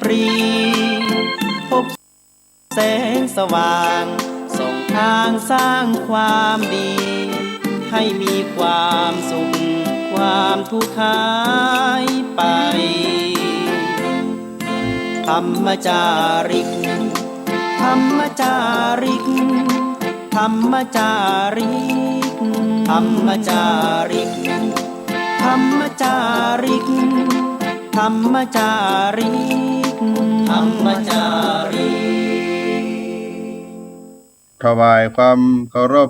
ปรีพบแสงสว่างส่องทางสร้างความดี ให้มีความสุขความทุกข์หายไป ธรรมจาริก ธรรมจาริก ธรรมจาริก ธรรมจาริก ธรรมจาริก ธรรมจาริก ธรรมจาริก ถวายความเคารพ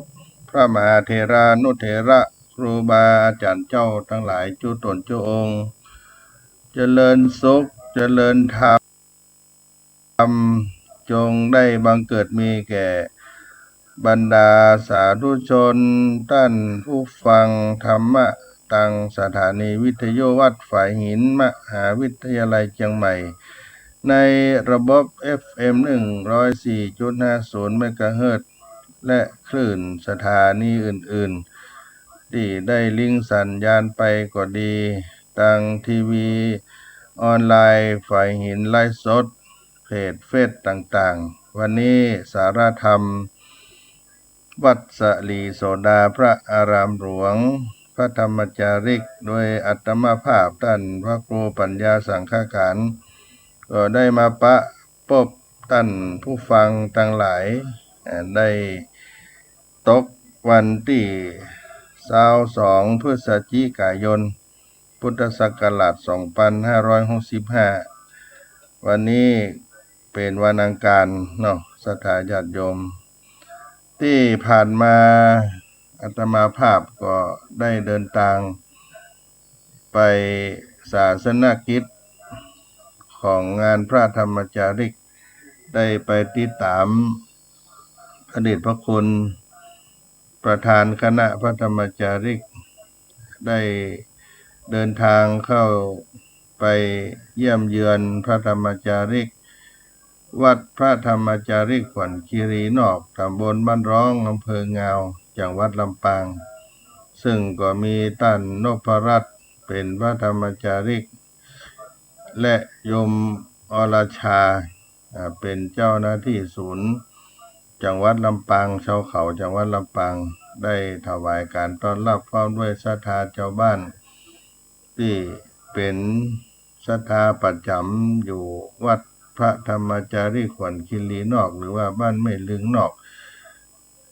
พระมหาเถรานุเถระครูบาอาจารย์เจ้าทั้งหลายจุตนจุองค์เจริญสุขเจริญธรรมจงได้บังเกิดมีแก่บรรดาสาธุชนท่านผู้ฟังธรรมะตังสถานีวิทยุวัดฝายหินมหาวิทยาลัยเชียงใหม่ในระบบ FM 104.50 เมกะเฮิรตซ์และคลื่นสถานีอื่นๆที่ได้ลิงก์สัญญาณไปก็ดีทางทีวีออนไลน์ฝ่ายหินไลฟ์สดเพจเฟซต่างๆวันนี้สาระธรรมวัดสลีโสดาพระอารามหลวงพระธรรมจาริกโดยอัตมาภาพท่านพระครูปัญญาสังฆการก็ได้มาพบท่านผู้ฟังทั้งหลายได้ตกวันที่22พฤศจิกายนพุทธศักราช2565วันนี้เป็นวันอังคารเนาะศรัทธาญาติโยมที่ผ่านมาอาตมาภาพก็ได้เดินทางไปศาสนกิจของงานพระธรรมจาริกได้ไปติดตามพระเดชพระคุณประธานคณะพระธรรมจาริกได้เดินทางเข้าไปเยี่ยมเยือนพระธรรมจาริกวัดพระธรรมจาริกขวัญคีรีนอกตำบลบ้านร้องอำเภองาวจังหวัดลำปางซึ่งก็มีท่านนพรัตน์เป็นพระธรรมจาริกและโยมอรชาเป็นเจ้าหน้าที่ศูนย์จังหวัดลำปางชาวเขาจังหวัดลำปางได้ถวายการต้อนรับพร้อมด้วยศรัทธาชาวบ้านที่เป็นศรัทธาประจำอยู่วัดพระธรรมจาริกขวัญคีรีนอกหรือว่าบ้านแม่ลึงนอก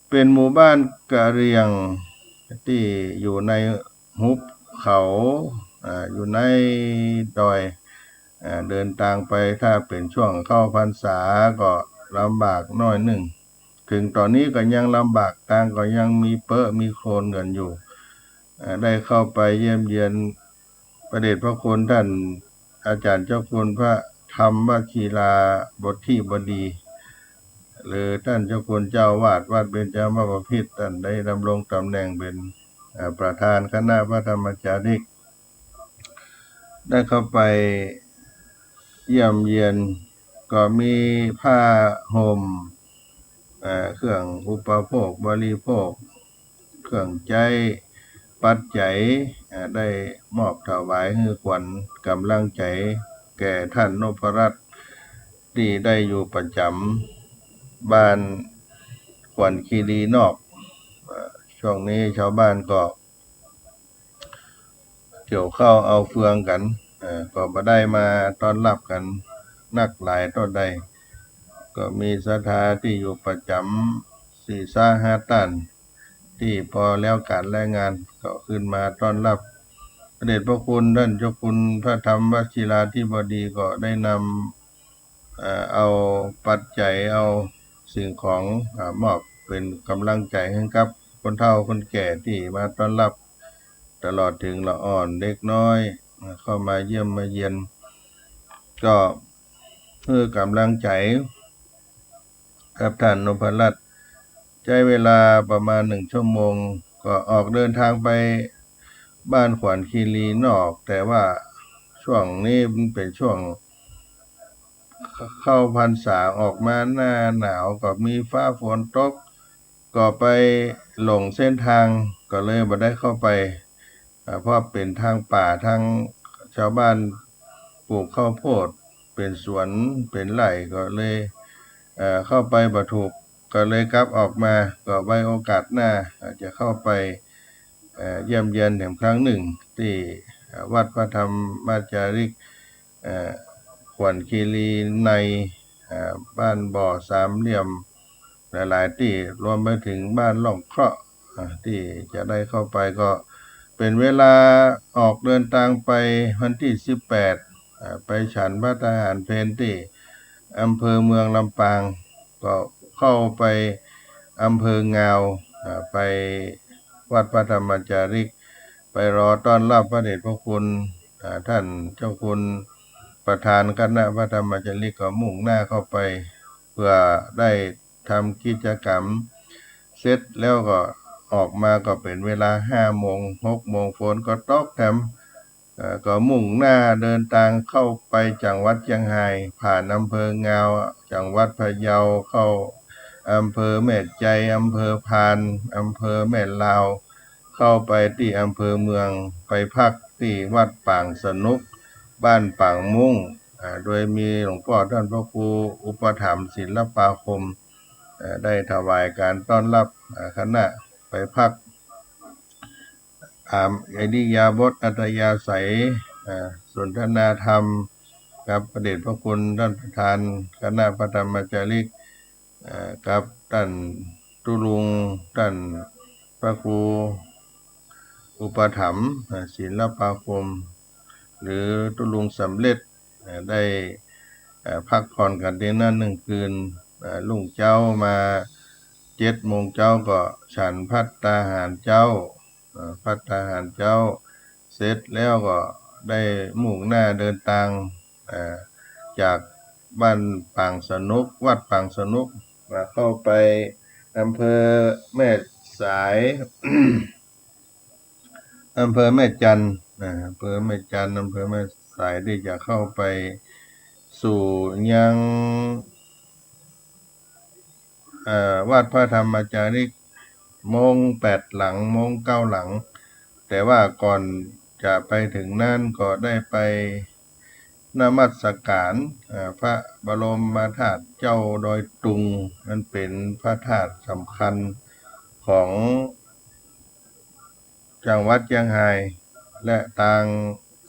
เป็นหมู่บ้านกะเหรี่ยงที่อยู่ในหุบเขาอยู่ในดอยเดินทางไปถ้าเป็นช่วงเข้าพรรษาก็ลำบากน้อยหนึ่งถึงตอนนี้ก็ยังลำบากทางก็ยังมีเปอะมีโคลนกันอยู่ได้เข้าไปเยี่ยมเยียนพระเดชพระคุณท่านอาจารย์เจ้าคุณพระธรรมวชิราบดีบดีหรือท่านเจ้าคุณเจ้าวาดวัดเบญจมบพิตรท่านได้ดำรงตำแหน่งเป็นประธานคณะพระธรรมจาริกได้เข้าไปเยี่ยมเยียนก็มีผ้าห่มเครื่องอุปโภคบริโภคเครื่องใจปัจจัยได้มอบถวายให้ขวัญกำลังใจแก่ท่านนพรัตน์ที่ได้อยู่ประจำบ้านขวัญคีรีนอกช่วงนี้ชาวบ้านก็เกี่ยวข้าวเอาเฟืองกันก็มาได้มาต้อนรับกันนักหลายต่อใดก็มีศรัทธาที่อยู่ประจำ4-5ท่านที่พอแล้วการรายงานก็ขึ้นมาต้อนรับพระเดชพระคุณท่านเจ้าคุณพระธรรมวชิราธิบดีก็ได้นำเอาปัจจัยเอาสิ่งของมอบเป็นกำลังใจให้กับคนเฒ่าคนแก่ที่มาต้อนรับตลอดถึงละอ่อนเด็กน้อยเข้ามาเยี่ยมมาเยียนก็เพื่อกำลังใจกับท่านนพรัตน์ใช้เวลาประมาณ1 ชั่วโมงก็ออกเดินทางไปบ้านขวัญคีรีนอกแต่ว่าช่วงนี้มันเป็นช่วงเข้าพรรษาออกมาหน้าหนาวก็มีฟ้าฝนตกก็ไปหลงเส้นทางก็เลยไม่ได้เข้าไปเพราะเป็นทางป่าทางชาวบ้านปลูกข้าวโพดเป็ เป็นสวนเป็นไร่ก็เลยเข้าไปบ่ถูกก็เลยกลับออกมาก็ไว้โอกาสหน้าอาจจะเข้าไปเยี่ยมเยียนแถมครั้งหนึ่งที่วัดพระธรรมจาริกขวัญคีรีในบ้านบ่อสามเหลี่ยมหลายๆที่รวมไปถึงบ้านล่องเคราะห์ที่จะได้เข้าไปก็เป็นเวลาออกเดินทางไปวันที่18ไปฉันพระทหารเพลที่อำเภอเมืองลำปางก็เข้าไปอำเภองาวไปวัดพระธรรมจาริกไปรอต้อนรับพระเดชพระคุณท่านเจ้าคุณประธานคณะพระธรรมจาริกก็มุ่งหน้าเข้าไปเพื่อได้ทำกิจกรรมเสร็จแล้วก็ออกมาก็เป็นเวลา5 โมง 6 โมงฝนก็ตกแถมก็มุ่งหน้าเดินทางเข้าไปจังหวัดเชียงรายผ่านอำเภองาวจังหวัดพะเยาเข้าอำเภอแม่ใจอำเภอพานอำเภอแม่ลาวเข้าไปที่อำเภอเมืองไปพักที่วัดป่างสนุกบ้านป่างมุ้งโดยมีหลวงพ่อท่านพระครูอุปถัมภ์ศิลปาคมได้ถวายการต้อนรับคณะไปพักอิริยาบถอัธยาศัยสนทนาธรรมกับพระเดชพระคุณท่านประธานคณะพระธรรมจาริกกับท่านตุลุงท่านพระครูอุปถัมภ์ศิลปาคมหรือตุลุงสำเร็จได้พักผ่อนกันที่นั่น1 คืนรุ่งเจ้ามา7 โมงเจ้าก็ฉันภัตตาหารเจ้าภัตตาหารเจ้าเสร็จแล้วก็ได้มุ่งหน้าเดินทางจากบ้านป่างสนุกวัดป่างสนุกมาเข้าไปอำเภอแม่สาย อำเภอแม่จันทร์อำเภอแม่จันทร์อำเภอแม่สายที่จะเข้าไปสู่ยังวัดพระธรรมจาริกโมง8 หลังโมง9 หลังแต่ว่าก่อนจะไปถึงนั่นก็ได้ไปนมัสการพระบรมธาตุเจ้าดอยตุงนั่นเป็นพระธาตุสำคัญของจังหวัดเชียงรายและทาง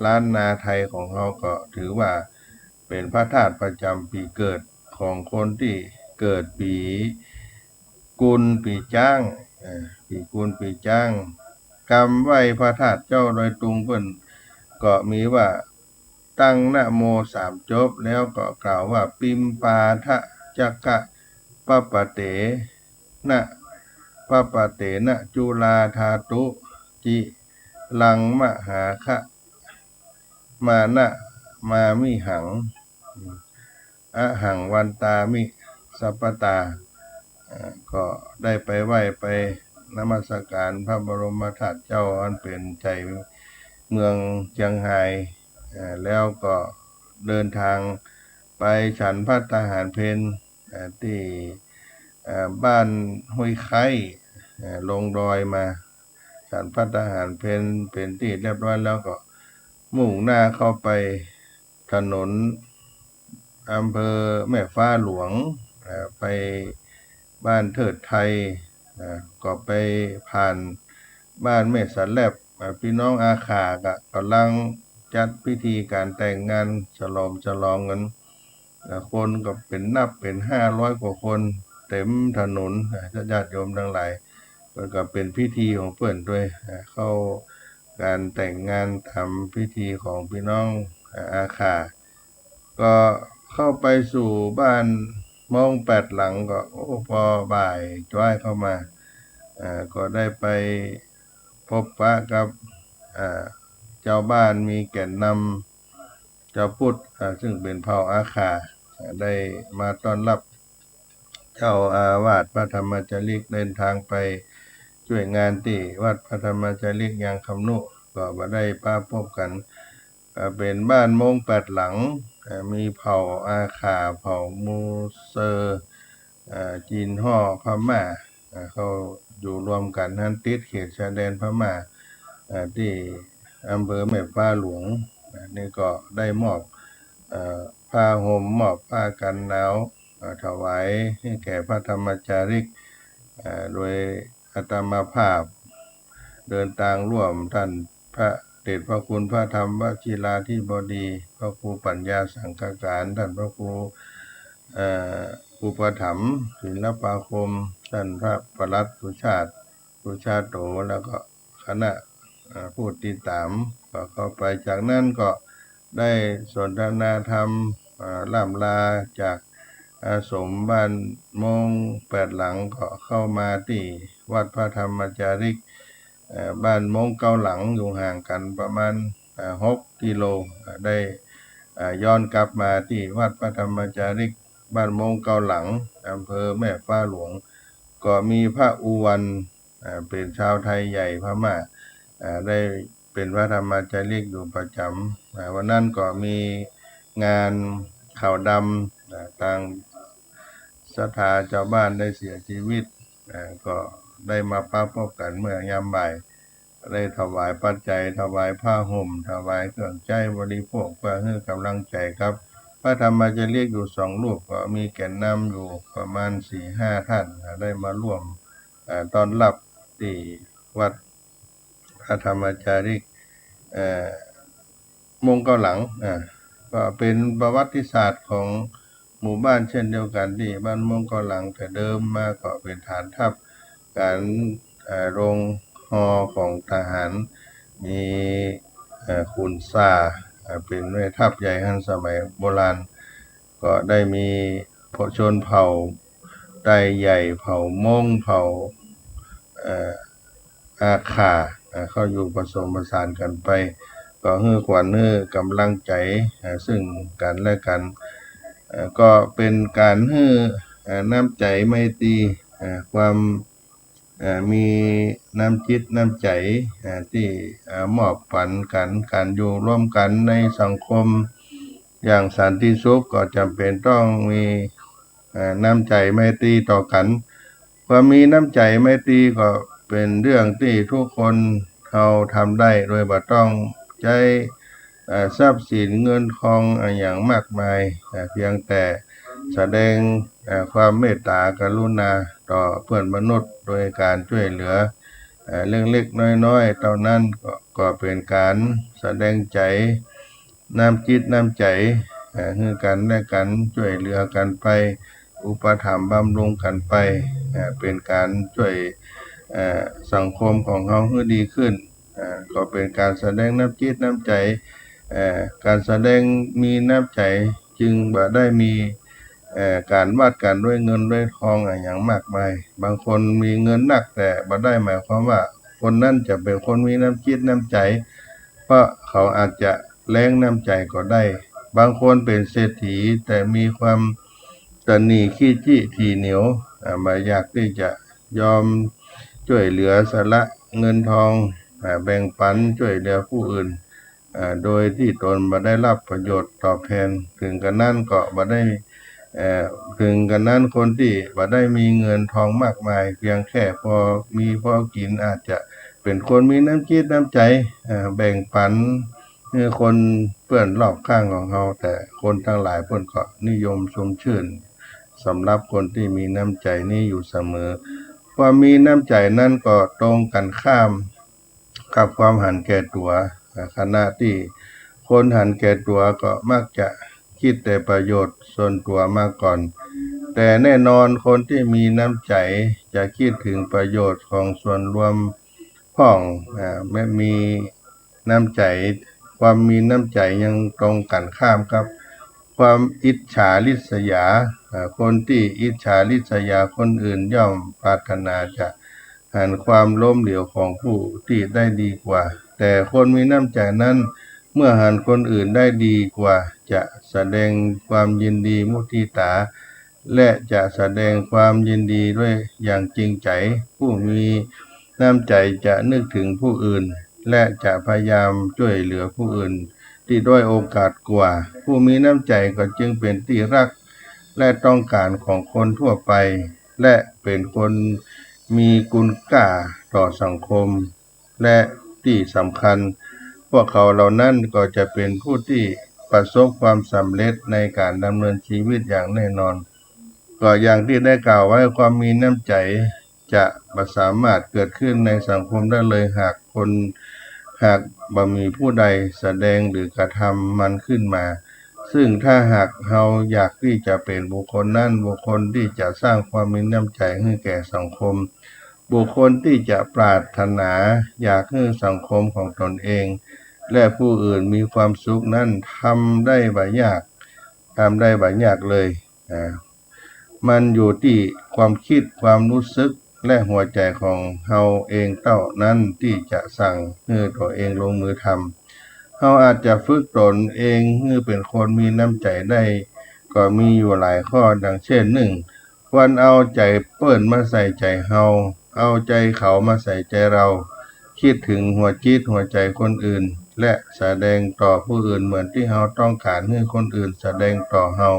ล้านนาไทยของเราก็ถือว่าเป็นพระธาตุประจำปีเกิดของคนที่เกิดปีกุลปีจ้างปีกุลปีจ้างกำไว้พระธาตุเจ้าดอยตุงเพิ่นก็มีว่าตั้งนะโม3 จบแล้วก็กล่าวว่าปิมปาทะจักกะปะปะเตนะปะปะเตนะจุลาธาตุจิลังมหาคะมานะมามิหังอะหังวันตามิสัพพตาก็ได้ไปไหว้ไปนมัสการพระบรมธาตุเจ้าอันเป็นใจเมืองเชียงรายแล้วก็เดินทางไปฉันภัตตาหารเพลที่บ้านห้วยไข่ลงดอยมาฉันภัตตาหารเพลเป็นที่เรียบร้อยแล้วก็มุ่งหน้าเข้าไปถนนอำเภอแม่ฟ้าหลวงไปบ้านเทิดไทยก็ไปผ่านบ้านแม่สันแลบพี่น้องอาขากำลังจัดพิธีการแต่งงานฉลองกันคนก็เป็นนับเป็น500 กว่าคนเต็มถนนญาติโยมทั้งหลายมันก็เป็นพิธีของเพื่อนด้วยเข้าการแต่งงานทำพิธีของพี่น้องอาขาก็เข้าไปสู่บ้านมอง8 หลังก็พอบ่ายจ้อยเข้ามาก็ได้ไปพบปะกับเจ้าบ้านมีแก่นนำเจ้าพุทธซึ่งเป็นเผ่าอาขาได้มาต้อนรับเจ้าอาวาสพระธรรมจาริกเดินทางไปช่วยงานที่วัดพระธรรมจาริกยางคำนุก็มาได้ป้าพบกันเป็นบ้านมง8 หลังมีเผ่าอาขาเผ่ามูเซอร์จีนฮ่อพม่าเขาอยู่รวมกันนั้นติดเขตชายแดนพม่าที่อำเภอแม่ฟ้าหลวงนี่ก็ได้มอบ ผ้าห่มมอบผ้ากันหนาวถวายให้แก่พระธรรมจาริกโดยอาตมาภาพเดินทางร่วมท่านพระเดชพระคุณพระธรรมวชิราธิบดีพระครูปัญญาสังฆการท่านพระครูอุปถัมภ์ศิลปาคมท่านพระประหลัดสุชาติโตแล้วก็คณะผู้ติดตามก็เข้าไปจากนั้นก็ได้สนทนาธรรมล่ำลาจากอาสมบ้านมง8 หลังก็เข้ามาที่วัดพระธรรมจาริกบ้านมง9 หลังอยู่ห่างกันประมาณ6 กิโลได้ย้อนกลับมาที่วัดพระธรรมจาริกบ้านมง9 หลังอำเภอแม่ฟ้าหลวงก็มีพระอุวันเป็นชาวไทยใหญ่พม่าได้เป็นพระธรรมจาริกอยู่ประจำวันนั้นก็มีงานข่าวดำทางศรัทธาชาวบ้านได้เสียชีวิตก็ได้มาพบกันเมื่อยามบ่ายได้ถวายปัจจัยถวายผ้าห่มถวายเครื่องใช้บริโภคเพื่อให้กำลังใจครับพระธรรมจาริกอยู่2 รูปก็มีแก่นนำอยู่ประมาณ 4-5 ท่านได้มาร่วมต้อนรับที่วัดพระธรรมจาริกมง9 หลังก็เป็นประวัติศาสตร์ของหมู่บ้านเช่นเดียวกันที่บ้านมง9 หลังแต่เดิมมาก็เป็นฐานทัพการโรงฮอของทหารมีขุนซาเป็นแม่ทัพใหญ่ฮันสมัยโบราณก็ได้มีชนเผ่าไต้ใหญ่เผ่ามงเผ่าอาขาเข้าอยู่ผสมผสานกันไปก็ฮื้อขวัญฮื้อกำลังใจซึ่งกันและกันก็เป็นการฮื้อน้ำใจไมตรีความมีน้ำจิตน้ำใจที่มอบปันกันการอยู่ร่วมกันในสังคมอย่างสันติสุขก็จำเป็นต้องมีน้ำใจไมตรีต่อกันความมีน้ำใจไมตรีก็เป็นเรื่องที่ทุกคนเขาทำได้โดยบ่ต้องใช้ทรัพย์สินเงินทองอย่างมากมายเพียงแต่แสดงความเมตตากรุณาต่อเพื่อนมนุษย์โดยการช่วยเหลือเรื่องเล็กน้อยๆเท่านั้นก็เป็นการแสดงใจน้ำจิตน้ำใจให้กันและกันช่วยเหลือกันไปอุปถัมภ์บำรุงกันไปเป็นการช่วยสังคมของเขาให้ดีขึ้นก็เป็นการแสดงน้ำจิตน้ำใจการแสดงมีน้ำใจจึงบ่ได้มีการวัดกันด้วยเงินด้วยทองอย่างมากมายบางคนมีเงินนักแต่บ่ได้หมายความว่าคนนั้นจะเป็นคนมีน้ำจิตน้ำใจเพราะเขาอาจจะแรงน้ำใจก็ได้บางคนเป็นเศรษฐีแต่มีความตนีขี้จี้ทีเหนียวไม่อยากที่จะยอมช่วยเหลือสละเงินทองแบ่งปันช่วยเหลือผู้อื่นโดยที่ตนบ่ได้รับประโยชน์ตอบแทนถึงกันนั้นก็บ่ได้ถึงกันนั้นคนที่บ่ได้มีเงินทองมากมายเพียงแค่พอมีพอกินอาจจะเป็นคนมีน้ำจิตน้ำใจแบ่งปันให้คนเพื่อนรอบข้างของเราแต่คนทั้งหลายเพิ่นก็นิยมชมชื่นสำหรับคนที่มีน้ำใจนี้อยู่เสมอความมีน้ำใจนั้นก็ตรงกันข้ามกับความหันแก่ตัวขณะที่คนหันแก่ตัวก็มักจะคิดแต่ประโยชน์ส่วนตัวมาก่อนแต่แน่นอนคนที่มีน้ำใจจะคิดถึงประโยชน์ของส่วนรวมพ้องไม่มีน้ำใจความมีน้ำใจยังตรงกันข้ามครับความอิจฉาริษยาคนที่อิจฉาริษยาคนอื่นย่อมปรารถนาจะหันความล้มเหลวของผู้ที่ได้ดีกว่าแต่คนมีน้ำใจนั้นเมื่อหันคนอื่นได้ดีกว่าจะแสดงความยินดีมุทิตาและจะแสดงความยินดีด้วยอย่างจริงใจผู้มีน้ำใจจะนึกถึงผู้อื่นและจะพยายามช่วยเหลือผู้อื่นที่ด้อยโอกาสกว่าผู้มีน้ำใจก็จึงเป็นที่รักและต้องการของคนทั่วไปและเป็นคนมีคุณค่าต่อสังคมและที่สำคัญพวกเขาเหล่านั้นก็จะเป็นผู้ที่ ประสบความสำเร็จในการดำเนินชีวิตอย่างแน่นอนก็อย่างที่ได้กล่าวไว้ความมีน้ำใจจะบ่สามารถเกิดขึ้นในสังคมได้เลยหากบ่มีผู้ใดแสดงหรือกระทำมันขึ้นมาซึ่งถ้าหากเราอยากที่จะเป็นบุคคลนั้นบุคคลที่จะสร้างความมีน้ำใจให้แก่สังคมบุคคลที่จะปรารถนาอยากให้สังคมของตนเองและผู้อื่นมีความสุขนั้นทำได้บ่ยากเลยมันอยู่ที่ความคิดความรู้สึกและหัวใจของเราเองเท่านั้นที่จะสั่งให้ตัวเองลงมือทำเราอาจจะฝึกตนเองให้เป็นคนมีน้ำใจได้ก็มีอยู่หลายข้อดังเช่น1ควรเอาใจเปิ้นมาใส่ใจเราเอาใจเขามาใส่ใจเราคิดถึงหัวจิตหัวใจคนอื่นและแสดงต่อผู้อื่นเหมือนที่เราต้องการให้คนอื่นแสดงต่อเรา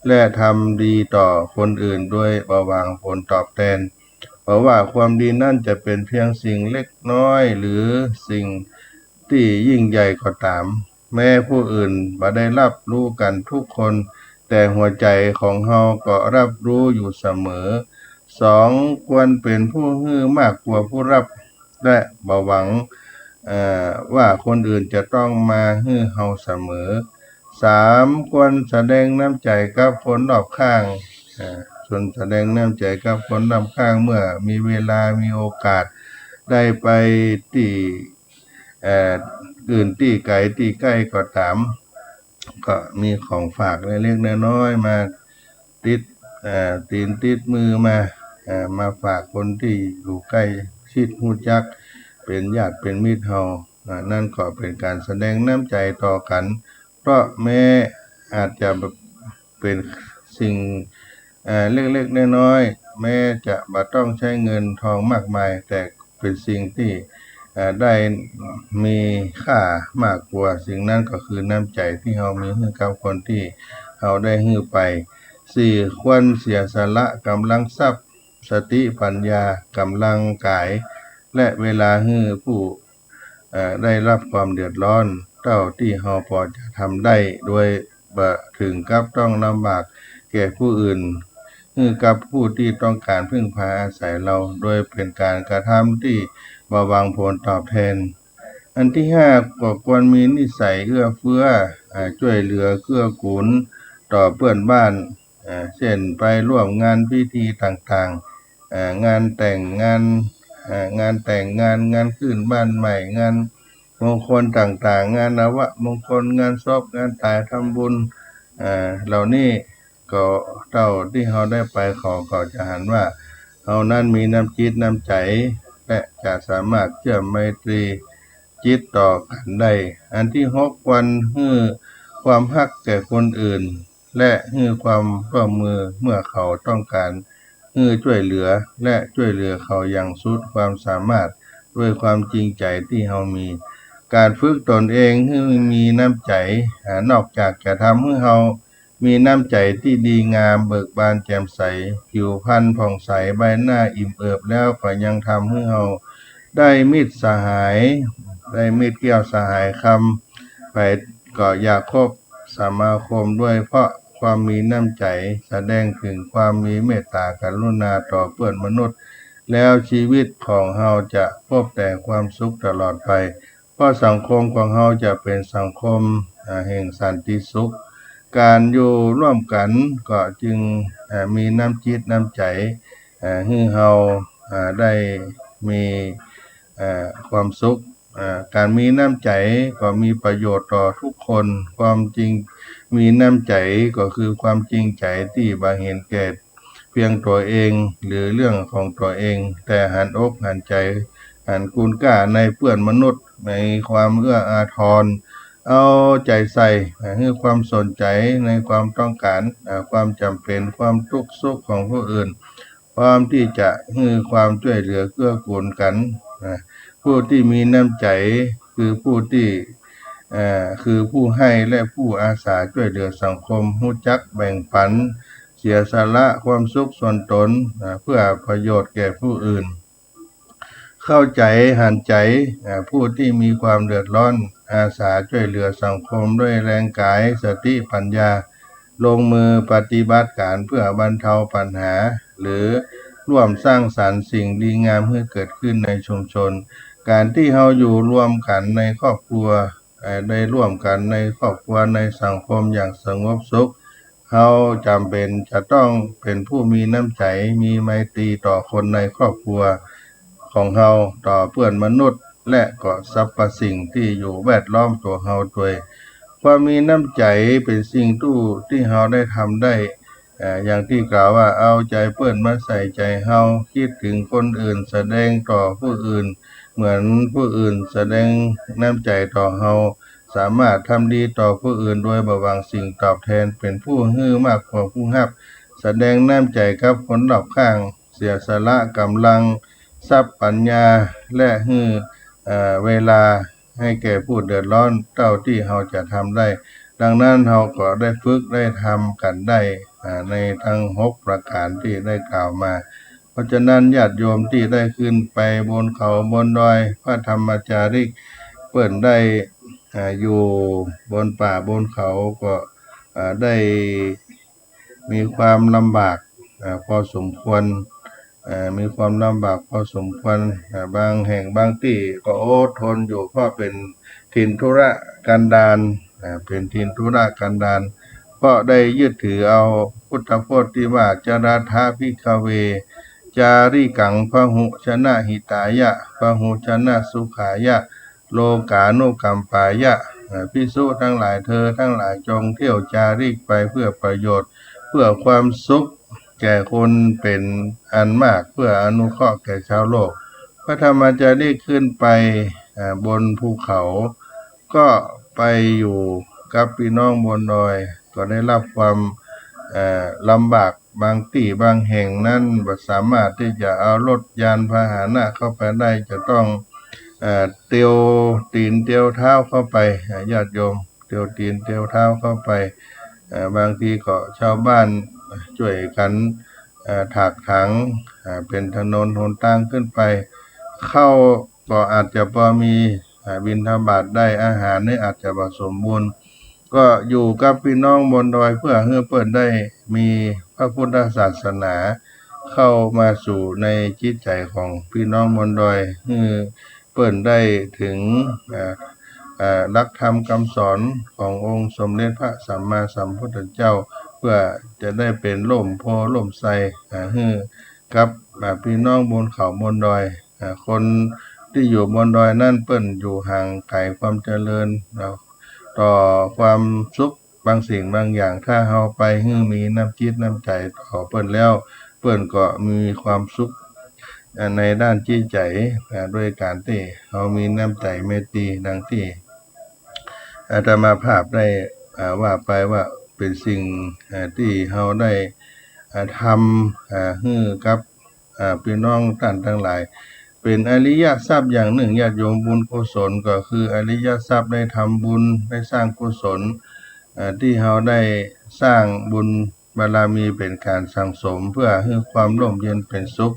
และทำดีต่อคนอื่นด้วยบ่หวังผลตอบแทนเพราะว่าความดีนั่นจะเป็นเพียงสิ่งเล็กน้อยหรือสิ่งที่ยิ่งใหญ่ก็ตามแม้ผู้อื่นบ่ได้รับรู้กันทุกคนแต่หัวใจของเราก็รับรู้อยู่เสมอ2ควรเป็นผู้ให้มากกว่าผู้รับและบ่หวังว่าคนอื่นจะต้องมาให้เราเสมอ3ควรแสดงน้ำใจกับคนรอบข้างส่วนแสดงน้ำใจกับคนรอบข้างเมื่อมีเวลามีโอกาสได้ไปที่อื่นที่ไกลที่ใกล้ก็ตามก็มีของฝากเล็กๆน้อยๆมาติดตีนติดมือมาฝากคนที่อยู่ใกล้ชิดรู้จักเป็นญาติเป็นมิตรเฮานั่นก็เป็นการแสดงน้ำใจต่อกันเพราะแม้อาจจะเป็นสิ่งเล็กๆน้อยๆแม้จะบ่ต้องใช้เงินทองมากมายแต่เป็นสิ่งที่ได้มีค่ามากกว่าสิ่งนั้นก็คือน้ำใจที่เรามีให้กับคนที่เราได้ให้ไป4ควรเสียสละกำลังทรัพย์สติปัญญากำลังกายและเวลาให้ผู้ได้รับความเดือดร้อนเท่าที่เราพอจะทำได้โดยบ่ถึงกับต้องลำบากแก่ผู้อื่นให้กับผู้ที่ต้องการพึ่งพาอาศัยเราโดยเป็นการกระทำที่บ่หวังผลตอบแทนอันที่5ก็ควรมีนิสัยเอื้อเฟื้อช่วยเหลือเกื้อกูลต่อเพื่อนบ้านเช่นไปร่วมงานพิธีต่างๆงานแต่งงานงานขึ้นบ้านใหม่งานมงคลต่างๆงานนวมงคลงานศพงานตายทำบุญเหล่านี้ก็เท่าที่เราได้ไปขอก็จะหันว่าเรานั้นมีน้ำจิตน้ำใจและจะสามารถเชื่อมไมตรีจิตต่อกันได้อันที่6ควรให้ความฮักแก่คนอื่นและให้ความร่วมมือเมื่อเขาต้องการให้ช่วยเหลือและช่วยเหลือเขาอย่างสุดความสามารถด้วยความจริงใจที่เรามีการฝึกตนเองให้มีน้ำใจนอกจากจะทำให้เรามีน้ำใจที่ดีงามเบิกบานแจ่มใสผิวพรรณผ่องใสใบหน้าอิ่มเอิบแล้วก็ยังทำให้เราได้มิตรสหายได้มิตรเกี่ยวสหายคำไปก็อยากคบสมาคมด้วยเพราะความมีน้ำใจแสดงถึงความมีเมตตากรุณาต่อเพื่อนมนุษย์แล้วชีวิตของเราจะพบแต่ความสุขตลอดไปเพราะสังคมของเราจะเป็นสังคมแห่งสันติสุขการอยู่ร่วมกันก็จึงมีน้ำจิตน้ำใจให้เราได้มีความสุขการมีน้ำใจก็มีประโยชน์ต่อทุกคนความจริงมีน้ำใจก็คือความจริงใจที่บ่เห็นแก่เพียงตัวเองหรือเรื่องของตัวเองแต่หันอกหันใจหันคุณค่าในเพื่อนมนุษย์ในความเอื้ออาทรเอาใจใส่ให้ความสนใจในความต้องการความจำเป็นความทุกข์สุขของผู้อื่นความที่จะให้ความช่วยเหลือเกื้อกูลกันผู้ที่มีน้ำใจคือผู้ที่คือผู้ให้และผู้อาสาช่วยเหลือสังคมรู้จักแบ่งปันเสียสละความสุขส่วนตนเพื่อประโยชน์แก่ผู้อื่น เข้าใจหันใจผู้ที่มีความเดือดร้อนอาสาช่วยเหลือสังคมด้วยแรงกายสติปัญญาลงมือปฏิบัติการเพื่อบรรเทาปัญหาหรือร่วมสร้างสรรค์สิ่งดีงามให้เกิดขึ้นในชุมชนการที่เราอยู่ร่วมกันในครอบครัวได้ร่วมกันในครอบครัวในสังคมอย่างสงบสุขเราจำเป็นจะต้องเป็นผู้มีน้ำใจมีไมตรีต่อคนในครอบครัวของเราต่อเพื่อนมนุษย์และก็สรรพสิ่งที่อยู่แวดล้อมตัวเราด้วยความมีน้ำใจเป็นสิ่งที่เราได้ทำได้อย่างที่กล่าวว่าเอาใจเพื่อนมาใส่ใจเราคิดถึงคนอื่นแสดงต่อผู้อื่นเหมือนผู้อื่นแสดงน้ำใจต่อเราสามารถทำดีต่อผู้อื่นโดยบ่หวังสิ่งตอบแทนเป็นผู้ให้มากกว่าผู้รับแสดงน้ำใจกับคนรอบข้างเสียสละกำลังทรัพย์ปัญญาและให้เวลาให้แก่ผู้เดือดร้อนเท่าที่เราจะทำได้ดังนั้นเราก็ได้ฝึกได้ทำกันได้ในทั้ง6ประการที่ได้กล่าวมาเพราะฉะนั้นญาติโยมที่ได้ขึ้นไปบนเขาบนดอยพระธรรมจาริกเปิ่นได้อยู่บนป่าบนเขาก็ได้มีความลำบากพอสมควรมีความลำบากพอสมควรบางแห่งบางที่ก็อดทนอยู่เพราะเป็นถิ่นธุรกันดารเป็นถิ่นธุรกันดารก็ได้ยึดถือเอาพุทธพจน์ที่ว่าจราธาภิกขเวจาริกังพหุชนะหิตายะพหุชนะสุขายะโลกานุกัมปายะภิกษุทั้งหลายเธอทั้งหลายจงเที่ยวจาริกไปเพื่อประโยชน์เพื่อความสุขแก่คนเป็นอันมากเพื่ออนุเคราะห์แก่ชาวโลกพระธรรมจาริกขึ้นไปบนภูเขาก็ไปอยู่กับพี่น้องบนดอยก็ได้รับความลำบากบางที่บางแห่งนั้นบ่สามารถที่จะเอารถยานพาหนะเข้าไปได้จะต้องเตียวตีนเตียวเท้าเข้าไปญาติโยมเตียวตีนเตียวเท้าเข้าไปบางทีก็ชาวบ้านช่วยกันถากถางเป็นถนนหนทางขึ้นไปเข้าก็อาจจะพอมีบิณฑบาตได้อาหารนี่อาจจะบ่สมบูรณ์ก็อยู่กับพี่น้องบนดอยเพื่อให้เปิดได้มีพระพุทธศาสนาเข้ามาสู่ในจิตใจของพี่น้องบนดอยให้เปิดได้ถึงหลักธรรมคำสอนขององค์สมเด็จพระสัมมาสัมพุทธเจ้าเพื่อจะได้เป็นร่มโพล่มไทรให้กับพี่น้องบนเขาบนดอยคนที่อยู่บนดอยนั่นเปิ้นอยู่ห่างไกลความเจริญต่อความสุขบางสิ่งบางอย่างถ้าเฮาไปให้มีน้ำจิตน้ำใจต่อเปิ้นแล้วเปิ้นก็มีความสุขในด้านจิตใจด้วยการที่เฮามีน้ำใจเมตตาดังที่อาตมาภาพได้ว่าไปว่าเป็นสิ่งที่เฮาได้ทำให้กับพี่น้องท่านทั้งหลายเป็นอริยทรัพย์อย่างหนึ่งญาติโยมบุญกุศลก็คืออริยทรัพย์ได้ทำบุญได้สร้างกุศลที่เฮาได้สร้างบุญบารมีเป็นการสั่งสมเพื่อให้ความร่มเย็นเป็นสุข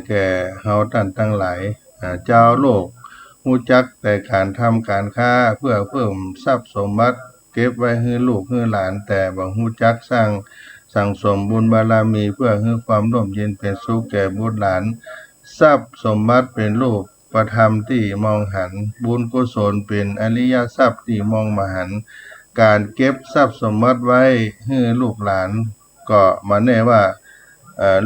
แก่เฮาท่านทั้งหลายเจ้าโลกรู้จักแต่การทำการค้าเพื่อเพิ่มทรัพย์สมบัติเก็บไว้ให้ลูกให้หลานแต่บ่รู้จักสั่งสมบุญบารมีเพื่อให้ความร่มเย็นเป็นสุขแก่บุตรหลานทรัพย์สมบัติเป็นรูปประธรรมที่มองหันบุญกุศลเป็นอริยทรัพย์ที่มองมหันต์การเก็บทรัพย์สมบัติไว้ให้ลูกหลานก็มาแน่ว่า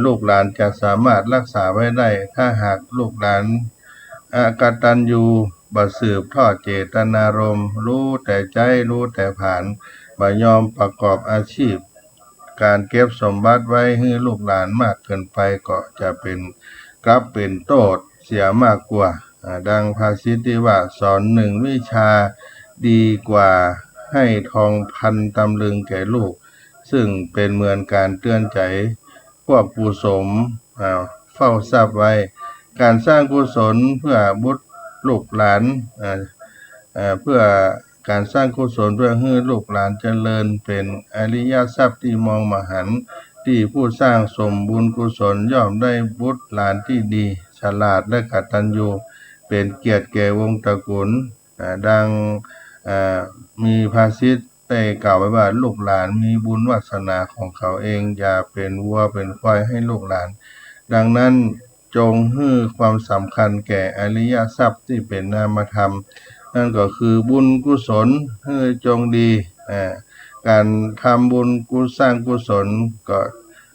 ลูกหลานจะสามารถรักษาไว้ได้ถ้าหากลูกหลานอกตัญญูบ่สืบทอดเจตนารมณ์รู้แต่ใจรู้แต่ผ่านบ่ยอมประกอบอาชีพการเก็บสมบัติไว้ให้ลูกหลานมากเกินไปก็จะเป็นกลับเป็นโทษเสียมากกว่าดังภาษิตที่ว่าสอนหนึ่งวิชาดีกว่าให้ทองพันตำลึงแก่ลูกซึ่งเป็นเหมือนการเตือนใจพวกผู้สมเฝ้าทรัพย์ไว้การสร้างกุศลเพื่อบุตรลูกหลานเพื่อการสร้างกุศลเพื่อให้ลูกหลานเจริญเป็นอริยทรัพย์ที่มองมหันต์ที่ผู้สร้างสมบุญกุศลย่อมได้บุตรหลานที่ดี ฉลาดและกตัญญูเป็นเกียรติแก่วงศ์ตระกูลดังมีภาษิตได้กล่าวไว้ว่าลูกหลานมีบุญวาสนาของเขาเองอย่าเป็นวัวเป็นควายให้ลูกหลานดังนั้นจงให้ความสำคัญแก่อริยทรัพย์ที่เป็นนามธรรมนั่นก็คือบุญกุศลให้จงดีการทำบุญสร้างกุศลก็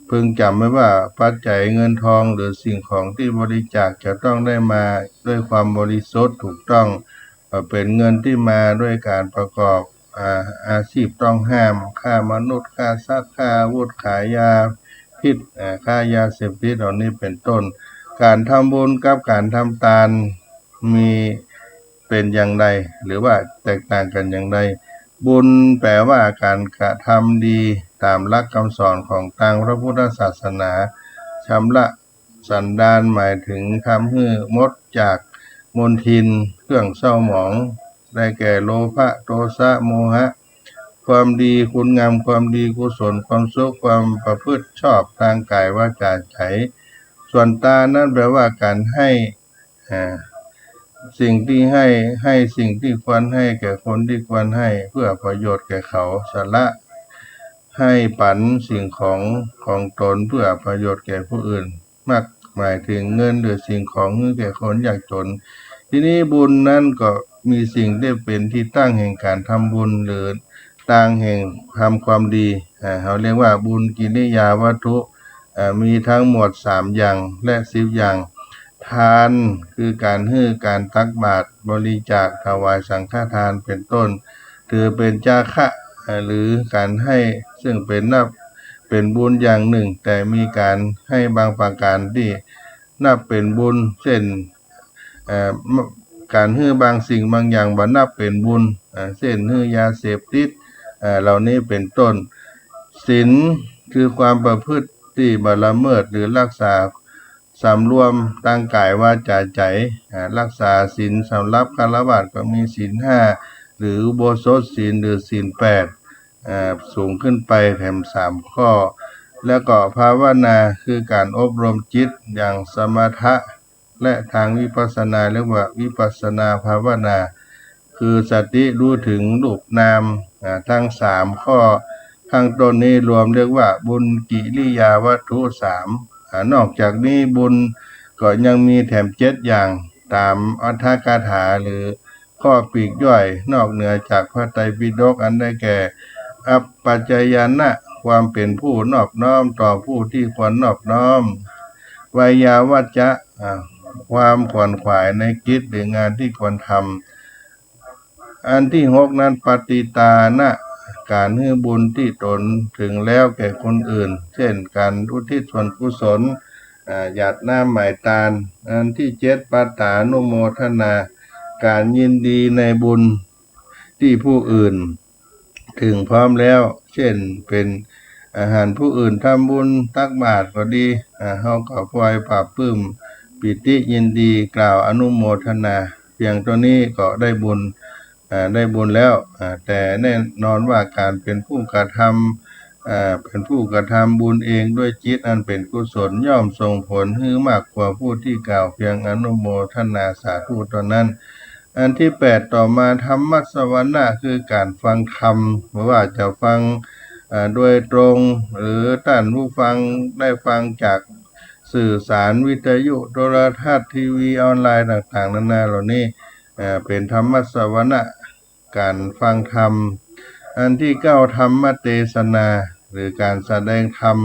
พึงจำไว้ว่าปัจจัยเงินทองหรือสิ่งของที่บริจาคจะต้องได้มาด้วยความบริสุทธิ์ถูกต้องเป็นเงินที่มาด้วยการประกอบอาชีพต้องห้ามฆ่ามนุษย์ฆ่าสัตว์ฆ่าอาวุธขายยาพิษฆ่ายาเสพติดเหล่านี้เป็นต้นการทำบุญกับการทำทานมีเป็นอย่างไรหรือว่าแตกต่างกันอย่างไรบุญแปลว่าการกระทำดีตามหลักคำสอนของทางพระพุทธศาสนาชำระสันดานหมายถึงทำให้หมดจากมลทินเครื่องเศร้าหมองได้แก่โลภะโทสะโมหะความดีคุณงามความดีกุศลความสุขความประพฤติชอบทางกายวาจาใจส่วนตานั้นแปลว่าการให้สิ่งที่ให้สิ่งที่ควรให้แก่คนที่ควรให้เพื่อประโยชน์แก่เขาสละให้ปันสิ่งของตนเพื่อประโยชน์แก่ผู้อื่นมากหมายถึงเงินหรือสิ่งของแก่คนยากจนทีนี้บุญนั้นก็มีสิ่งที่เป็นที่ตั้งแห่งการทำบุญหรือตั้งแห่งทำความดีเขาเรียกว่าบุญกิริยาวัตถุมีทั้งหมด3อย่างและ10อย่างทานคือการให้การตักบาตรบริจาคถวายสังฆทานเป็นต้นถือเป็นจาคะหรือการให้ซึ่งเป็นบุญอย่างหนึ่งแต่มีการให้บางประการที่นับเป็นบุญเช่นการให้บางสิ่งบางอย่างบ่นับเป็นบุญเช่นให้ยาเสพติดเหล่านี้เป็นต้นศีลคือความประพฤติที่บ่ละเมิดหรือรักษาสำรวมตั้งกายวาจาใจรักษาศีลสำหรับฆราวาสก็มีศีล5หรืออุโบสถศีลหรือศีล8สูงขึ้นไปแถม3ข้อแล้วก็ภาวนาคือการอบรมจิตอย่างสมถะและทางวิปัสสนาเรียกว่าวิปัสสนาภาวนาคือสติรู้ถึงรูปนามทั้ง3ข้อข้างต้นนี้รวมเรียกว่าบุญกิริยาวัตถุ3นอกจากนี้บุญก็ยังมีแถม7อย่างตามอัตถกถาหรือข้อปลีกย่อยนอกเหนือจากพระไตรปิฎกอันได้แก่อัปปัจจยานะความเป็นผู้นอบน้อมต่อผู้ที่ควรนอบน้อมวายาวัจจะความขวนขวายในกิจหรืองานที่ควรทำอันที่6นั้นปฏิตานะการให้บุญที่ตนถึงแล้วแก่คนอื่นเช่นการอุทิศส่วนกุศลหยาดน้ำหมายตาลอันที่7ปัตตานุโมทนาการยินดีในบุญที่ผู้อื่นถึงพร้อมแล้วเช่นเป็นอาหารผู้อื่นทำบุญตักบาตรก็ดีเฮาก็พลอยปราบปลื้มปิติยินดีกล่าวอนุโมทนาเพียงตัวนี้ก็ได้บุญแล้วแต่แน่นอนว่าการเป็นผู้กระทำบุญเองด้วยจิตอันเป็นกุศลย่อมส่งผลให้มากกว่าผู้ที่กล่าวเพียงอนุโมทนาสาธุตอนนั้นอันที่8ต่อมาธรรมสวนะคือการฟังธรรมไม่ว่าจะฟังโดยตรงหรือท่านผู้ฟังได้ฟังจากสื่อสารวิทยุโทรทัศน์ทีวีออนไลน์ต่างๆนานาเหล่านี้เป็นธรรมสวนะการฟังธรรมอันที่9ธรรมเทศนาหรือการแสดงธรรม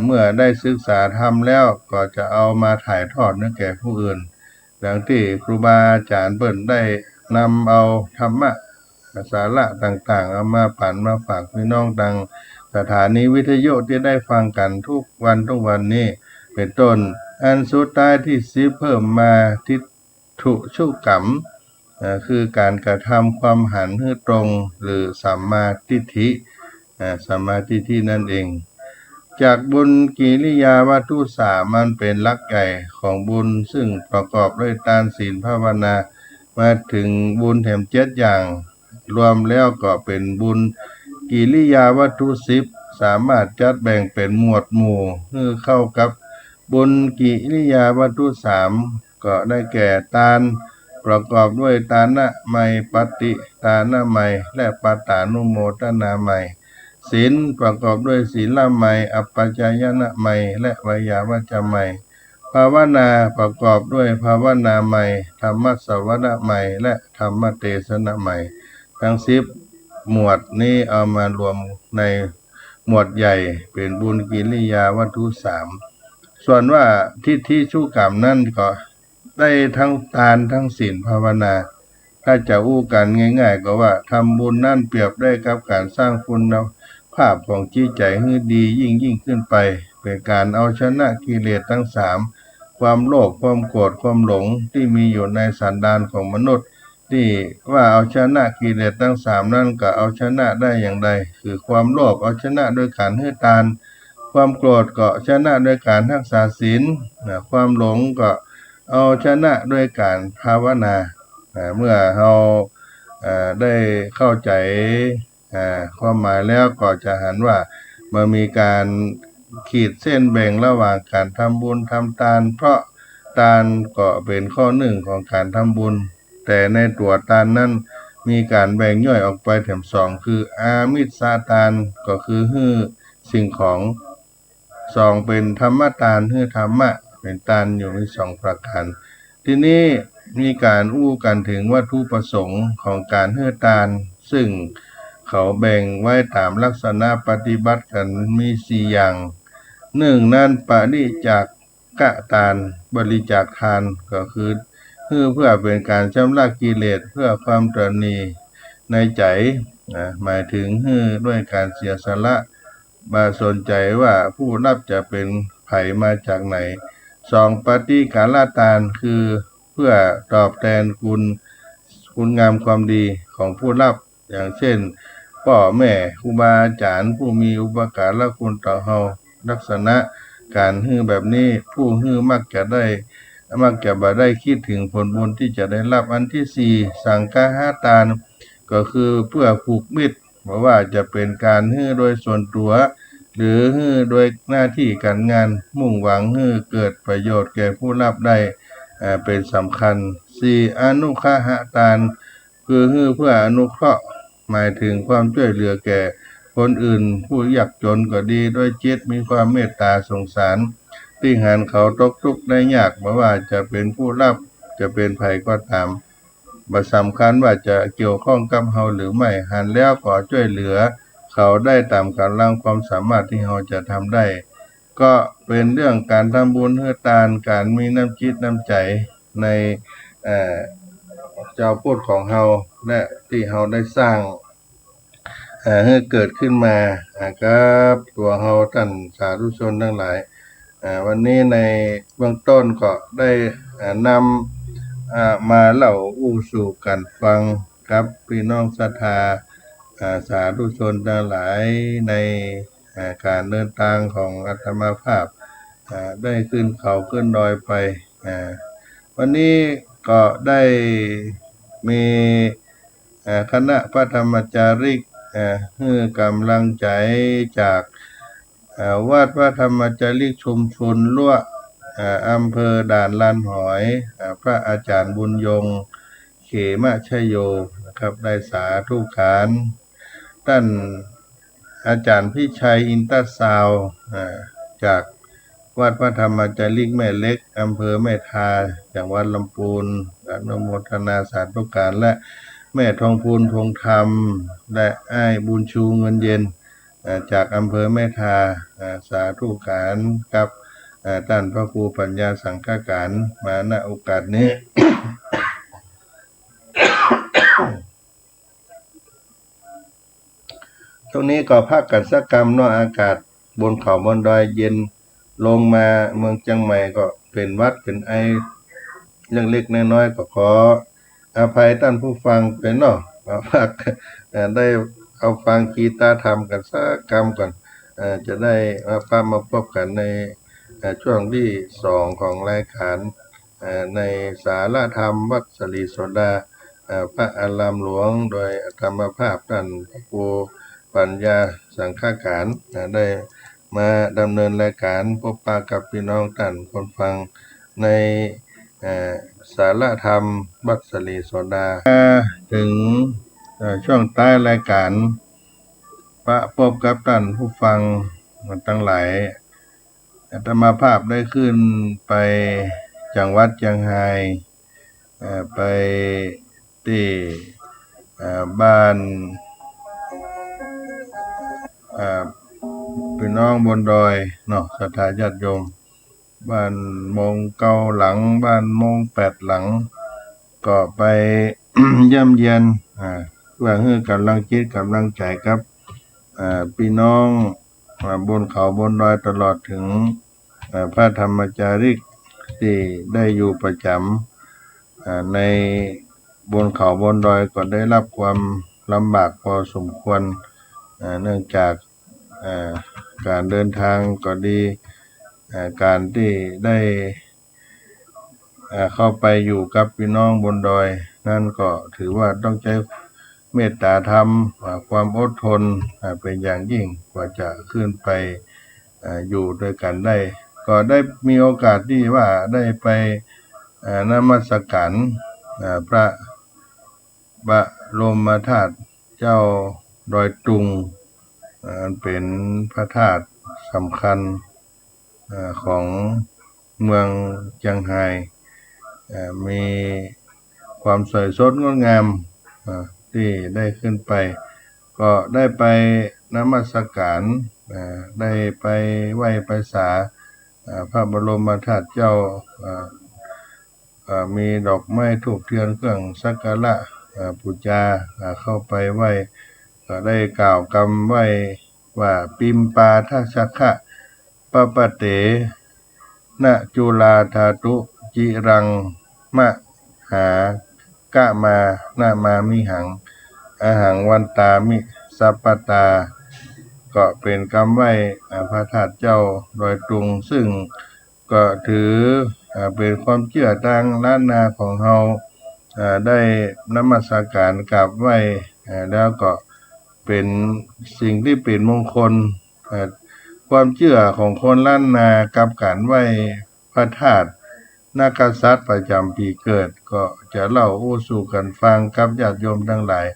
เมื่อได้ศึกษาธรรมแล้วก็จะเอามาถ่ายทอดให้แก่ผู้อื่นดังที่ครูบาอาจารย์เปิ้นได้นำเอาธรรมะสาระต่างๆเอามาปั่นมาฝากพี่น้องดังสถานีวิทยุที่ได้ฟังกันทุกวันนี้เป็นต้นอันสุดท้ายที่10เพิ่มมาทิฏฐุชุกรรมคือการกระทำความหันให้ตรงหรือสัมมาทิฏฐินั่นเองจากบุญกิริยาวัตถุ3มันเป็นหลักใหญ่ของบุญซึ่งประกอบด้วยทานศีลภาวนามาถึงบุญแถม7อย่างรวมแล้วก็เป็นบุญกิริยาวัตถุ10สามารถจัดแบ่งเป็นหมวดหมู่เพื่อเข้ากับ บุญกิริยาวัตถุสามก็ได้แก่ทานประกอบด้วยทานะไมยปฏิทานะไมยและปาตานุโมทนาไมยศีลประกอบด้วยศีลไมยอัปปจายนะไมยและวยาวัจจะไมยภาวนาประกอบด้วยภาวนาไมยธรรมสวนะไมยและธรรมเทศนาไมยทั้ง10หมวดนี้เอามารวมในหมวดใหญ่เป็นบุญกิริยาวัตถุสามส่วนว่าทิฏฐิชุกรรมนั่นก็ได้ทั้งทานทั้งศีลภาวนาถ้าจะอู้กันง่ายๆก็ว่าทำบุญนั่นเปรียบได้กับการสร้างคุณภาพของจิตใจให้ดียิ่งขึ้นไปเป็นการเอาชนะกิเลสทั้งสามความโลภความโกรธความหลงที่มีอยู่ในสันดานของมนุษย์ที่ว่าเอาชนะกิเลสทั้งสามนั่นก็เอาชนะได้อย่างไรคือความโลภเอาชนะโดยการให้ทานความโกรธก็ชนะโดยการรักษาศีลความหลงก็เอาชนะด้วยการภาวนาเมื่อเราได้เข้าใจความหมายแล้วก็จะเห็นว่ามันมีการขีดเส้นแบ่งระหว่างการทำบุญทำทานเพราะทานก็เป็นข้อหนึ่งของการทำบุญแต่ในตัวทานนั้นมีการแบ่งย่อยออกไปแถมสองคืออามิสทานก็คือสิ่งของสองเป็นธรรมทานธรรมะเป็นทานอยู่ในสองประการทีนี้มีการอู้กันถึงวัตถุประสงค์ของการให้ทานซึ่งเขาแบ่งไว้ตามลักษณะปฏิบัติกันมี4อย่างหนึ่งนั้นปริจาคทานบริจาคทานก็คือเพื่อเป็นการชำระกิเลสเพื่อความตระหนี่ในใจหมายถึงด้วยการเสียสละมาสนใจว่าผู้รับจะเป็นไผมาจากไหนสองปฏิกาลทานคือเพื่อตอบแทนคุณงามความดีของผู้รับอย่างเช่นพ่อแม่ครูบาอาจารย์ผู้มีอุปการะคุณต่อเราลักษณะการแบบนี้ผู้มักจะบ่ได้คิดถึงผลบุญที่จะได้รับอันที่สี่สังฆทานก็คือเพื่อผูกมิตรเพราะว่าจะเป็นการโดยส่วนตัวหรือโดยหน้าที่การงานมุ่งหวังเกิดประโยชน์แก่ผู้รับได้เป็นสำคัญสี่อนุเคราะห์ทานคือเพื่ออนุเคราะห์หมายถึงความช่วยเหลือแก่คนอื่นผู้ยากจนก็ดีด้วยจิตมีความเมตตาสงสารที่หันเขาตกทุกข์ได้ยากไม่ว่าจะเป็นผู้รับจะเป็นภัยก็ตามบ่สำคัญว่าจะเกี่ยวข้องกับเฮาหรือไม่หันแล้วก็ช่วยเหลือเขาได้ตามกำลังความสามารถที่เฮาจะทำได้ก็เป็นเรื่องการทำบุญให้ทานการมีน้ำจิตน้ำใจในเจ้าพุทธของเฮาและที่เฮาได้สร้างให้เกิดขึ้นมาครับตัวเฮาท่านสาธุชนทั้งหลายวันนี้ในเบื้องต้นก็ได้นำมาเล่าอู้สู่กันฟังครับพี่น้องศรัทธาสาธุชนทั้งหลายในการเดินทางของอาตมาภาพได้ขึ้นเขาขึ้นดอยไปวันนี้ก็ได้มีคณะพระธรรมจาริกให้กำลังใจจากวัดพระธรรมจาริกชุมชนลั่วอำเภอด่านลานหอยพระอาจารย์บุญยงเขมชโยนะครับได้สาธุการท่านอาจารย์พิชัยอินตสาวจากวัดพระธรรมจาริกแม่เล็กอำเภอแม่ทาจังหวัดลำพูนอนุโมทนาสาธุการและแม่ทองพูนทองธรรมและอ้ายบุญชูเงินเย็นจากอำเภอแม่ทาสาธุการกับท่านพระครูปัญญาสังฆการมาณโอกาสนี้ ตรงนี้ก็พักกันสักกรรมเนาะอากาศบนเขาบนดอยเย็นลงมาเมืองเชียงใหม่ก็เป็นวัดเป็นไอเรื่องเล็กน้อยๆก็ขออภัยท่านผู้ฟังเป็นเนาะพักได้เอาฟังกีตาร์ธรรมกันสักกรรมก่อนจะได้มาพบกันในช่วงที่2ของรายการในสาระธรรมวัดสลีโสดาพระอารามหลวงโดยธรรมภาพท่านพระครูปัญญาสังฆการได้ มาดำเนินรายการพบปะกับพี่น้องท่านคนฟังในสารธรรมบัดสลีโสดาถึงช่วงใต้รายการพบกับท่านผู้ฟังทั้งหลายอาตมาภาพได้ขึ้นไปจังหวัดเชียงรายไปที่บ้านพี่น้องบนดอยเนาะศรัทธาญาติโยมบ้านมงเก้าหลังบ้านมง8หลังก็ไป เยี่ยมเยียนเพื่อให้กำลังจิตกำลังใจครับพี่น้องบนเขาบนดอยตลอดถึงพระธรรมจาริกที่ได้อยู่ประจำในบนเขาบนดอยก็ได้รับความลำบากพอสมควรเนื่องจากการเดินทางก็ดีการที่ได้เข้าไปอยู่กับพี่น้องบนดอยนั่นก็ถือว่าต้องใช้เมตตาธรรมความอดทนเป็นอย่างยิ่งกว่าจะขึ้นไปอยู่ด้วยกันได้ ก็ได้มีโอกาสที่ว่าได้ไปนมัสการพระบรมธาตุเจ้าดอยตุงเป็นพระธาตุสำคัญของเมืองเชียงรายมีความสวยสดงดงามที่ได้ขึ้นไปก็ได้ไปนมัสการได้ไปไหว้ไปศาพระบรมธาตุเจ้ามีดอกไม้ธูปเทียนเครื่องสักการะบูชาเข้าไปไหว้ก็ได้กล่าวคำไหว้ว่าปิมปาทัสสะคะปะปะเตนะจุลาธาตุจิรังมะหากะมานะมามิหังอาหังวันตามิสัปปตาก็เป็นคำไหว้พระธาตุเจ้าดอยตุงซึ่งก็ถือเป็นความเชื่อทางล้านนาของเฮาได้นมัสการกราบไหว้แล้วก็เป็นสิ่งที่เป็นมงคลความเชื่อของคนล้านนากับการไหว้พระธาตุนักกษัตริย์ประจำปีเกิดก็จะเล่าสู่กันฟังกับญาติโยมทั้งหลาย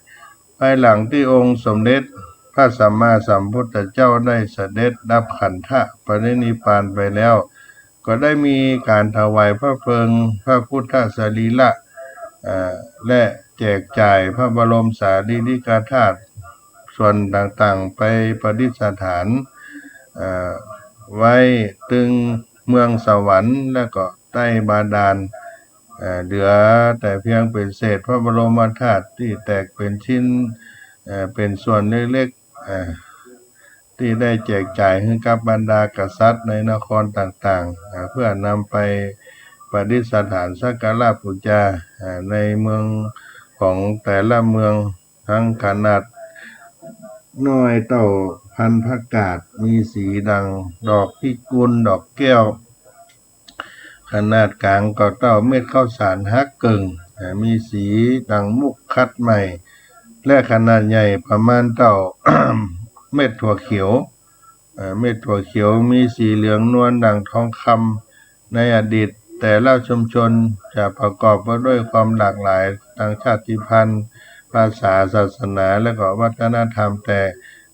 ภายหลังที่องค์สมเด็จพระสัมมาสัมพุทธเจ้าได้เสด็จดับขันธะปรินิพพานไปแล้วก็ได้มีการถวายพระเพลิงพระพุทธสรีระและแจกจ่ายพระบรมสารีริกธาตุส่วนต่างๆไปประดิษฐานไว้ตึงเมืองสวรรค์และก็ใต้บาดาลเหลือแต่เพียงเป็นเศษพระบรมธาตุที่แตกเป็นชิ้นเป็นส่วนเล็กๆที่ได้แจกจ่ายให้กับบรรดากษัตริย์ในนครต่างๆเพื่อนำไปประดิษฐานสักการะบูชาในเมืองของแต่ละเมืองทั้งขนาดน้อยเต่าพันธุ์กาศมีสีดังดอกพิกุลดอกแก้วขนาดกลางก็เต่าเม็ดข้าวสารฮักเกิงมีสีดังมุกคัดใหม่และขนาดใหญ่ประมาณเต่า เม็ดถั่วเขียวเม็ดถั่วเขียวมีสีเหลืองนวลดังทองคำในอดีตแต่ละชุมชนจะประกอบไปด้วยความหลากหลายทางชาติพันธุ์ภาษาศาสนาและก็วัฒนธรรมแต่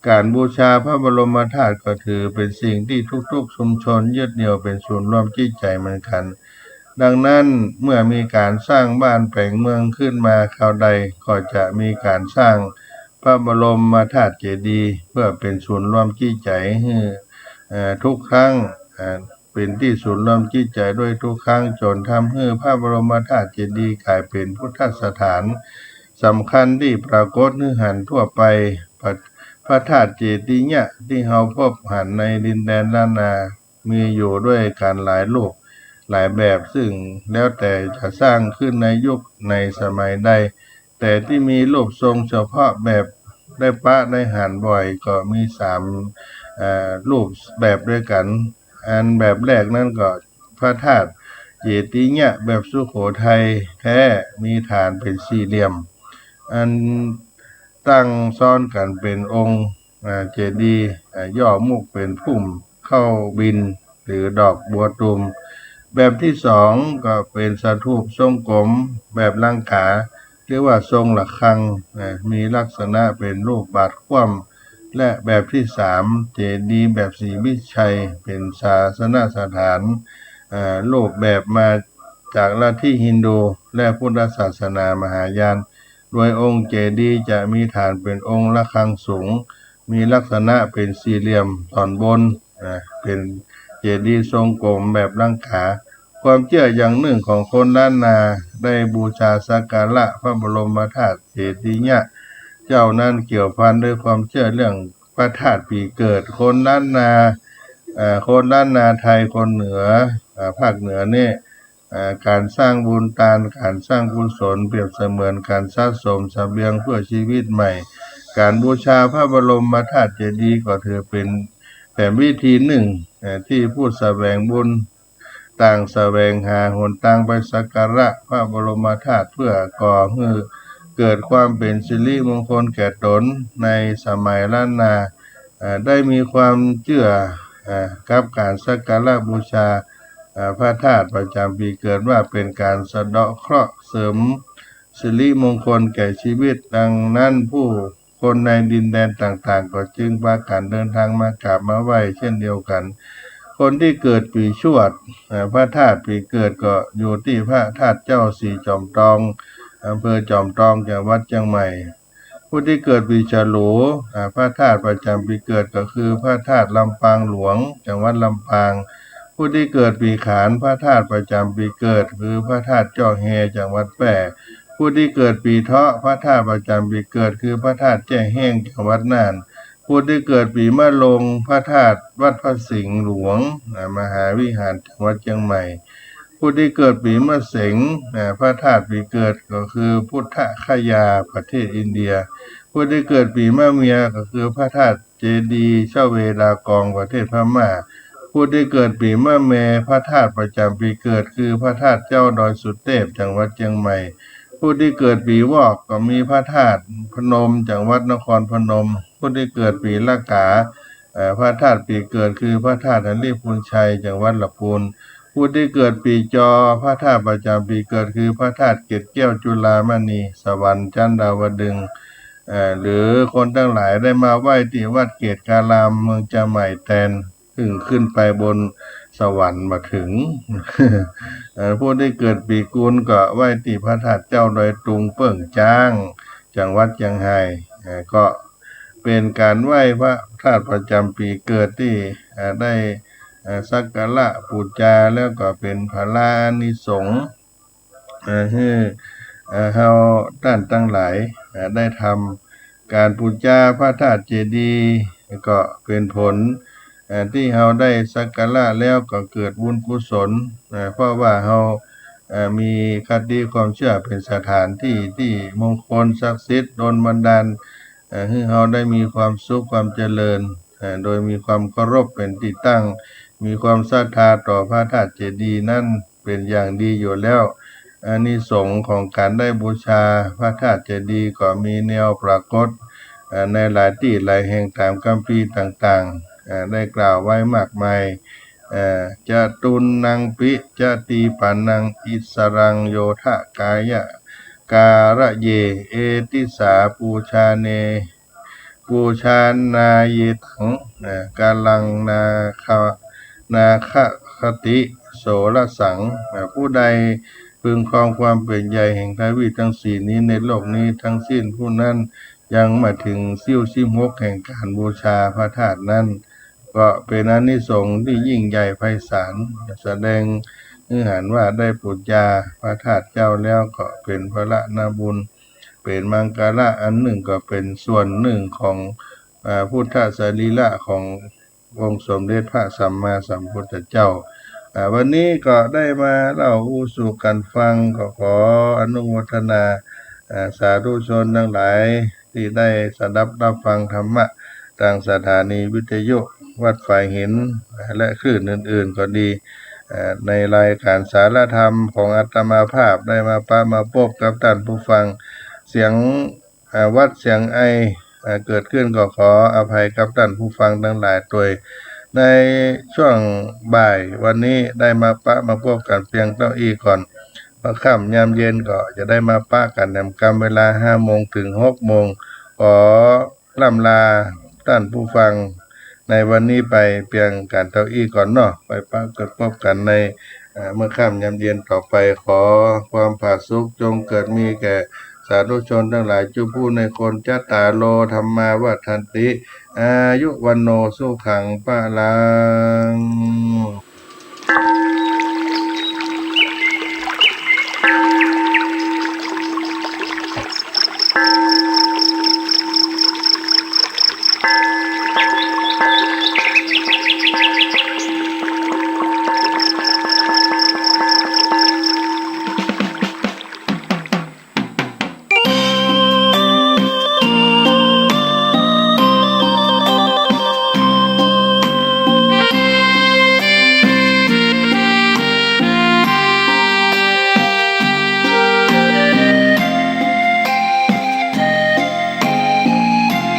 การบูชาพระบรมธาตุก็ถือเป็นสิ่งที่ทุกๆชุมชนยึดเหนี่ยวเป็นศูนย์รวมจิตใจเหมือนกันดังนั้นเมื่อมีการสร้างบ้านแปลงเมืองขึ้นมาคราวใดก็จะมีการสร้างพระบรมธาตุเจดีย์เพื่อเป็นศูนย์รวมจิตใจให้ทุกครั้งเป็นที่ศูนย์รวมจิตใจด้วยทุกครั้งจนทำให้พระบรมธาตุเจดีย์กลายเป็นพุทธสถานสำคัญที่ปรากฏให้หันทั่วไปพระธาตุเจดีย์เนี่ยที่เราพบหันในดินแดนล้านนามีอยู่ด้วยกันหลายรูปหลายแบบซึ่งแล้วแต่จะสร้างขึ้นในยุคในสมัยใดแต่ที่มีรูปทรงเฉพาะแบบได้ปะได้หันบ่อยก็มี3รูปแบบด้วยกันอันแบบแรกนั่นก็พระธาตุเจดีย์เนี่ยแบบสุโขทัยแท้มีฐานเป็นสี่เหลี่ยมอันตั้งซ้อนกันเป็นองค์เจดีย์ย่อมุกเป็นพุ่ม เข้าบินหรือดอกบัวตุมแบบที่สองก็เป็นสถูปทรงกลมแบบลังกาเรียกว่าทรงระฆังมีลักษณะเป็นรูปบาทคว่ำและแบบที่สามเจดีย์แบบศรีวิชัยเป็นศาสนสถานรูปแบบมาจากลัทธิฮินดูและพุทธศาสนามหายานโดยองค์เจดีย์จะมีฐานเป็นองค์ระฆังสูงมีลักษณะเป็นสี่เหลี่ยมตอนบนเป็นเจดีย์ทรงกลมแบบลังกาความเชื่ออย่างหนึ่งของคนล้านนาได้บูชาสักการะพระบรมธาตุเจดีย์เนี่ยเจ้านั้นเกี่ยวพันด้วยความเชื่อเรื่องพระธาตุปีเกิดคนล้านนาคนล้านนาไทยคนเหนือภาคเหนือเนี่ยการสร้างบุญทานการสร้างกุศลเปรียบเสมือนการสะสมเสบียงเพื่อชีวิตใหม่การบูชาพระบรมธาตุเจดีย์ก็ถือเป็นแต่วิธีหนึ่งที่ผู้แสวงบุญต่างแสวงหาหนทางไปสักการะพระบรมธาตุเพื่อก่อให้เกิดความเป็นสิริมงคลแก่ตนในสมัยล้านนาได้มีความเชื่อกับการสักการะบูชาพระธาตุประจำปีเกิดว่าเป็นการสะเดาะเคราะห์เสริมสิริมงคลแก่ชีวิตดังนั้นผู้คนในดินแดนต่างๆก็จึงพากันเดินทางมากราบมาไหว้เช่นเดียวกันคนที่เกิดปีชวดพระธาตุปีเกิดก็อยู่ที่พระธาตุเจ้าสีจอมทองอำเภอจอมทองจังหวัดเชียงใหม่ผู้ที่เกิดปีฉลูพระธาตุประจำปีเกิดก็คือพระธาตุลำปางหลวงจังหวัดลำปางผู้ที่เกิดปีขานพระธาตุประจำปีเกิดคือพระธาตุเจ้าแฮจังหวัดแพร่ผู้ที่เกิดปีเถาะพระธาตุประจำปีเกิดคือพระธาตุแจ้แห้งจังหวัดน่านผู้ที่เกิดปีมะโรงพระธาตุวัดพระสิงห์หลวงมหาวิหารจังหวัดเชียงใหม่ผู้ที่เกิดปีมะเสงพระธาตุปีเกิดก็คือพุทธคยาประเทศอินเดียผู้ที่เกิดปีมะเมียก็คือพระธาตุเจดีย์เช่าเวลากองประเทศพม่าผู้ที่เกิดปีมะเมพระธาตุประจำปีเกิดคือพระธาตุเจ้าดอยสุเทพจังหวัดเชียงใหม่ผู้ที่เกิดปีวอกก็มีพระธาตุพนมจังหวัดนครพนมผู้ที่เกิดปีละกาพระธาตุปีเกิดคือพระธาตุหันลีพูนชัยจังหวัดลำพูนผู้ที่เกิดปีจอพระธาตุประจำปีเกิดคือพระธาตุเกศแก้วจุฬามณีสวรรค์จันดาวดึงหรือคนทั้งหลายได้มาไหว้ที่วัดเกศการามเมืองจะใหม่แทนถึงขึ้นไปบนสวรรค์มาถึง ผู้ที่เกิดปีกุลก็ไหว้ที่พระธาตุเจ้าดอยตุงเปิ่งจ้างจังหวัดเชียงไฮ้ก็เป็นการไหว้พระธาตุประจำปีเกิดที่ได้สักการะบูชาแล้วก็เป็นพระลานิสงส์ให้เฮาท่านทั้งหลายได้ทำการบูชาพระธาตุเจดีย์ก็เป็นผลที่เฮาได้สักการะแล้วก็เกิดบุญกุศลเพราะว่าเฮามีคติความเชื่อเป็นสถานที่ที่มงคลศักดิ์สิทธิ์ดลบันดาลให้เฮาได้มีความสุขความเจริญโดยมีความเคารพเป็นที่ตั้งมีความศรัทธาต่อพระธาตุเจดีย์นั่นเป็นอย่างดีอยู่แล้วอานิสงส์ของการได้บูชาพระธาตุเจดีย์ก็มีแนวปรากฏในหลายที่หลายแห่งตามคัมภีร์ต่างๆได้กล่าวไว้มากมายจะตุนนังปิจะตีปันนังอิสรังโยทะกายะการะเยเอติสาปูชาเนปูชานาเยถังกาลังนาคติโสรสังผู้ใดพึงครองความเป็นใหญ่แห่งทวีปทั้งสี่นี้ในโลกนี้ทั้งสิ้นผู้นั้นยังมาถึงซิ่วซิมหกแห่งการบูชาพระธาตุนั้นก็เป็นอานิสงส์ที่ยิ่งใหญ่ไพศาลแสดงเนื้อหาว่าได้บูชาพระธาตุเจ้าแล้วก็เป็นพระนาบุญเป็นมังกรอันหนึ่งก็เป็นส่วนหนึ่งของพุทธสรีระขององค์สมเด็จพระสัมมาสัมพุทธเจ้าวันนี้ก็ได้มาเล่าสู่กันฟังก็ขออนุโมทนาสาธุชนทั้งหลายที่ได้สดับรับฟังธรรมะทางสถานีวิทยุวัดฝ่ายหินและคลื่นอื่นๆก็ดีในรายการสารธรรมของอาตมาภาพได้มาพบกับท่านผู้ฟังเสียงวัดเสียงไอเกิดขึ้นก็ขออภัยกับท่านผู้ฟังทั้งหลายโดย ในช่วงบ่ายวันนี้ได้มามาพบกันเพียงเก้าอี้ก่อนพอค่ำยามเย็นก็จะได้มาปะกันในกรรมเวลา5 โมงถึง6 โมงขอล่ำลาท่านผู้ฟังในวันนี้ไปเพียงการเก้าอี้ก่อนเนาะไปปะกันพบกันในเมื่อค่ำยามเย็นต่อไปขอความผาสุกจงเกิดมีแก่สาธุชนทั้งหลายจุผู้ในคนจัตตาโลธรรมาวัฏันติอายุวันโนสุขังปะลัง